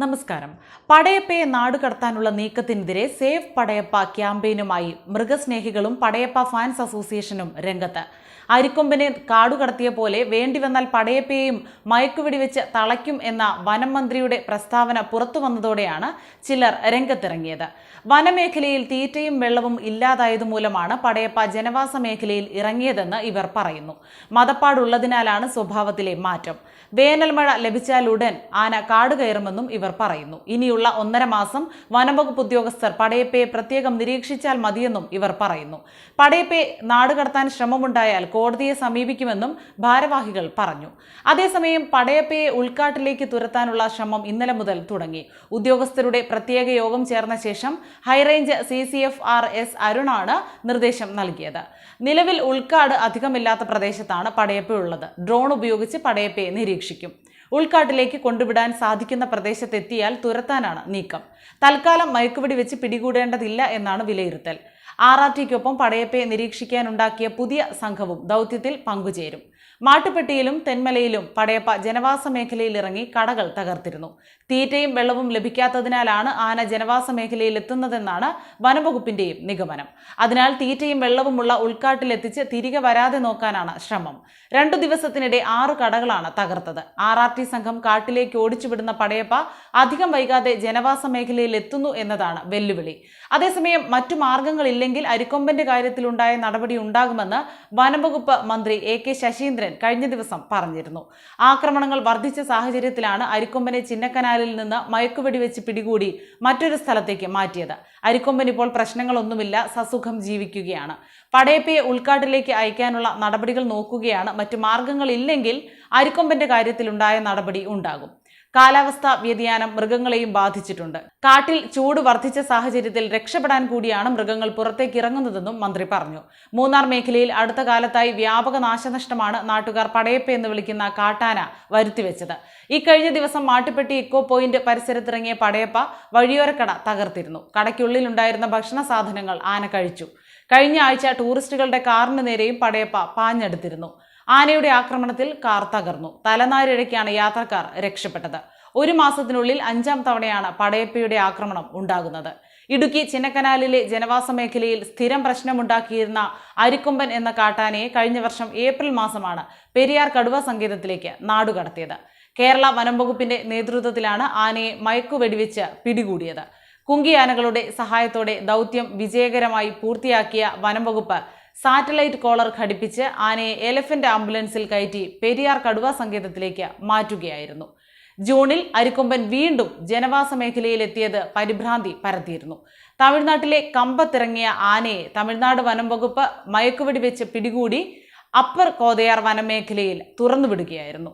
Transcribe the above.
നമസ്കാരം. പടയപ്പയെ നാടുകടത്താനുള്ള നീക്കത്തിനെതിരെ save Padayappa ക്യാമ്പയിനുമായി മൃഗസ്നേഹികളും Padayappa fans അസോസിയേഷനും രംഗത്ത്. അരിക്കൊമ്പനെ കാടുകടത്തിയ പോലെ വേണ്ടിവന്നാൽ പടയപ്പയെയും മയക്കുവെടിവെച്ച് തളയ്ക്കും എന്ന വനം മന്ത്രിയുടെ പ്രസ്താവന പുറത്തു വന്നതോടെയാണ് ചിലർ രംഗത്തിറങ്ങിയത്. വനമേഖലയിൽ തീറ്റയും വെള്ളവും ഇല്ലാതായതുമൂലമാണ് പടയപ്പ ജനവാസ മേഖലയിൽ ഇറങ്ങിയതെന്ന് ഇവർ പറയുന്നു. മതപ്പാടുള്ളതിനാലാണ് സ്വഭാവത്തിലെ മാറ്റം. വേനൽ മഴ ലഭിച്ചാലുടൻ ആന കാട് കയറുമെന്നും ഇവർ പറയുന്നു. ഇനിയുള്ള 1.5 മാസം വനംവകുപ്പ് ഉദ്യോഗസ്ഥർ പടയപ്പയെ പ്രത്യേകം നിരീക്ഷിച്ചാൽ മതിയെന്നും ഇവർ പറയുന്നു. പടയപ്പയെ നാടുകടത്താൻ ശ്രമമുണ്ടായാൽ കോടതിയെ സമീപിക്കുമെന്നും ഭാരവാഹികൾ പറഞ്ഞു. അതേസമയം പടയപ്പയെ ഉൾക്കാട്ടിലേക്ക് തുരത്താനുള്ള ശ്രമം ഇന്നലെ മുതൽ തുടങ്ങി. ഉദ്യോഗസ്ഥരുടെ പ്രത്യേക യോഗം ചേർന്ന ശേഷം ഹൈറേഞ്ച് CCFRS അരുണാണ് നിർദ്ദേശം നൽകിയത്. നിലവിൽ ഉൾക്കാട് അധികമില്ലാത്ത പ്രദേശത്താണ് പടയപ്പയുള്ളത്. ഡ്രോൺ ഉപയോഗിച്ച് പടയപ്പയെ നിരീക്ഷിക്കും. ഉൾക്കാട്ടിലേക്ക് കൊണ്ടുവിടാൻ സാധിക്കുന്ന പ്രദേശത്തെത്തിയാൽ തുരത്താനാണ് നീക്കം. തൽക്കാലം മയക്കുവെടി വെച്ച് പിടികൂടേണ്ടതില്ല എന്നാണ് വിലയിരുത്തൽ. RRTക്കൊപ്പം പടയപ്പയെ നിരീക്ഷിക്കാനുണ്ടാക്കിയ പുതിയ സംഘവും ദൗത്യത്തിൽ പങ്കുചേരും. മാട്ടുപ്പെട്ടിയിലും തെന്മലയിലും പടയപ്പ ജനവാസ മേഖലയിൽ ഇറങ്ങി കടകൾ തകർത്തിരുന്നു. തീറ്റയും വെള്ളവും ലഭിക്കാത്തതിനാലാണ് ആന ജനവാസ മേഖലയിൽ എത്തുന്നതെന്നാണ് വനംവകുപ്പിന്റെയും നിഗമനം. അതിനാൽ തീറ്റയും വെള്ളവുമുള്ള ഉൾക്കാട്ടിലെത്തിച്ച് തിരികെ വരാതെ നോക്കാനാണ് ശ്രമം. 2 ദിവസത്തിനിടെ 6 കടകളാണ് തകർത്തത്. RRT സംഘം കാട്ടിലേക്ക് ഓടിച്ചുവിടുന്ന പടയപ്പ അധികം വൈകാതെ ജനവാസ മേഖലയിൽ എത്തുന്നു എന്നതാണ് വെല്ലുവിളി. അതേസമയം മറ്റു മാർഗങ്ങളില്ലെങ്കിൽ അരിക്കൊമ്പന്റെ കാര്യത്തിലുണ്ടായ നടപടി ഉണ്ടാകുമെന്ന് വനംവകുപ്പ് മന്ത്രി AK ശശീന്ദ്രൻ കഴിഞ്ഞ ദിവസം പറഞ്ഞിരുന്നു. ആക്രമണങ്ങൾ വർദ്ധിച്ച സാഹചര്യത്തിലാണ് അരിക്കൊമ്പനെ ചിന്നക്കനാലിൽ നിന്ന് മയക്കുവെടി വെച്ച് പിടികൂടി മറ്റൊരു സ്ഥലത്തേക്ക് മാറ്റിയത്. അരിക്കൊമ്പൻ ഇപ്പോൾ പ്രശ്നങ്ങളൊന്നുമില്ല, സസുഖം ജീവിക്കുകയാണ്. പടയപ്പയെ ഉൾക്കാട്ടിലേക്ക് അയക്കാനുള്ള നടപടികൾ നോക്കുകയാണ്. മറ്റു മാർഗങ്ങളില്ലെങ്കിൽ അരിക്കൊമ്പന്റെ കാര്യത്തിലുണ്ടായ നടപടി ഉണ്ടാകും. കാലാവസ്ഥാ വ്യതിയാനം മൃഗങ്ങളെയും ബാധിച്ചിട്ടുണ്ട്. കാട്ടിൽ ചൂട് വർദ്ധിച്ച സാഹചര്യത്തിൽ രക്ഷപ്പെടാൻ കൂടിയാണ് മൃഗങ്ങൾ പുറത്തേക്ക് ഇറങ്ങുന്നതെന്നും മന്ത്രി പറഞ്ഞു. മൂന്നാർ മേഖലയിൽ അടുത്ത കാലത്തായി വ്യാപക നാശനഷ്ടമാണ് നാട്ടുകാർ പടയപ്പ എന്ന് വിളിക്കുന്ന കാട്ടാന വരുത്തിവെച്ചത്. ഇക്കഴിഞ്ഞ ദിവസം മാട്ടുപ്പെട്ടി ഇക്കോ പോയിന്റ് പരിസരത്തിറങ്ങിയ പടയപ്പ വഴിയോരക്കട തകർത്തിരുന്നു. കടയ്ക്കുള്ളിലുണ്ടായിരുന്ന ഭക്ഷണ സാധനങ്ങൾ ആന കഴിച്ചു. കഴിഞ്ഞ ആഴ്ച ടൂറിസ്റ്റുകളുടെ കാറിന് നേരെയും പടയപ്പ പാഞ്ഞെടുത്തിരുന്നു. ആനയുടെ ആക്രമണത്തിൽ കാർ തകർന്നു. തലനാരിഴയ്ക്കാണ് യാത്രക്കാർ രക്ഷപ്പെട്ടത്. 1 മാസത്തിനുള്ളിൽ 5ാം തവണയാണ് പടയപ്പയുടെ ആക്രമണം ഉണ്ടാകുന്നത്. ഇടുക്കി ചിന്നക്കനാലിലെ ജനവാസ മേഖലയിൽ സ്ഥിരം പ്രശ്നമുണ്ടാക്കിയിരുന്ന അരിക്കൊമ്പൻ എന്ന കാട്ടാനയെ കഴിഞ്ഞ വർഷം ഏപ്രിൽ മാസമാണ് പെരിയാർ കടുവ സങ്കേതത്തിലേക്ക് നാടുകടത്തിയത്. കേരള വനംവകുപ്പിന്റെ നേതൃത്വത്തിലാണ് ആനയെ മയക്കുവെടിവെച്ച് പിടികൂടിയത്. കുങ്കിയാനകളുടെ സഹായത്തോടെ ദൗത്യം വിജയകരമായി പൂർത്തിയാക്കിയ വനംവകുപ്പ് സാറ്റലൈറ്റ് കോളർ ഘടിപ്പിച്ച് ആനയെ എലഫന്റ് ആംബുലൻസിൽ കയറ്റി പെരിയാർ കടുവ സങ്കേതത്തിലേക്ക് മാറ്റുകയായിരുന്നു. ജൂണിൽ അരിക്കൊമ്പൻ വീണ്ടും ജനവാസ മേഖലയിലെത്തിയത് പരിഭ്രാന്തി പരത്തിയിരുന്നു. തമിഴ്നാട്ടിലെ കമ്പത്തിറങ്ങിയ ആനയെ തമിഴ്നാട് വനംവകുപ്പ് മയക്കുവെടി വെച്ച് പിടികൂടി അപ്പർ കോതയാർ വനമേഖലയിൽ തുറന്നുവിടുകയായിരുന്നു.